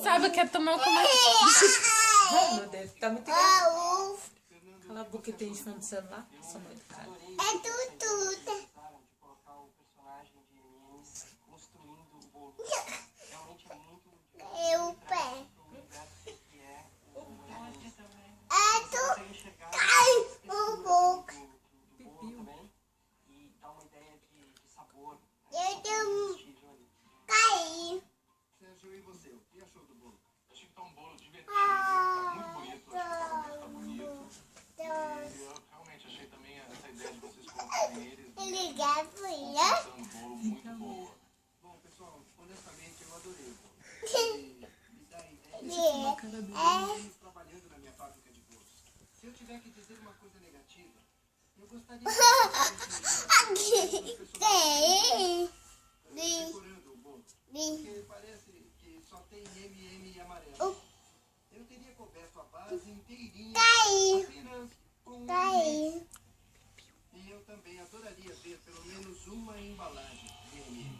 Sabe, quer tomar uma coisa. Ai, meu Deus, tá muito engraçado. Cala a boca, tem isso no celular. Sou muito educada. É tudo. Meu pé. É tudo. Cai o boca. Eu tenho cair. Sérgio, e você? O que achou do bolo? Achei que tá um bolo divertido, tá muito bonito, acho que o acabamento tá bonito. E eu realmente achei também essa ideia de vocês colocarem eles Ele quer filha. no bolo muito boa. Bom, pessoal, honestamente eu adorei o bolo. E me dá a ideia de estamos trabalhando na minha fábrica de bolos. Se eu tiver que dizer uma coisa negativa, eu gostaria de decorando o bolo. Porque parece que só tem MM e amarelo. Eu teria coberto a base inteirinha apenas com MM. E eu também adoraria ver pelo menos uma embalagem de MM.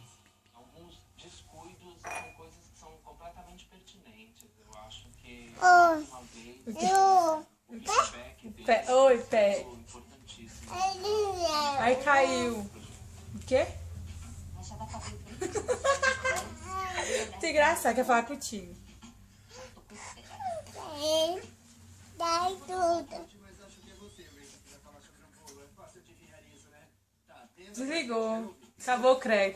Alguns descuidos são coisas que são completamente pertinentes. Eu acho que, mais uma vez, o feedback deles Oi, pé. é importantíssimo. Aí caiu. O quê? Que engraçado, quer falar contigo. Dá tudo. Mas acho que é você, Ray, que vai falar sobre o bolo. É fácil adivinhar isso, né? Tá, Desligou. Acabou o crédito.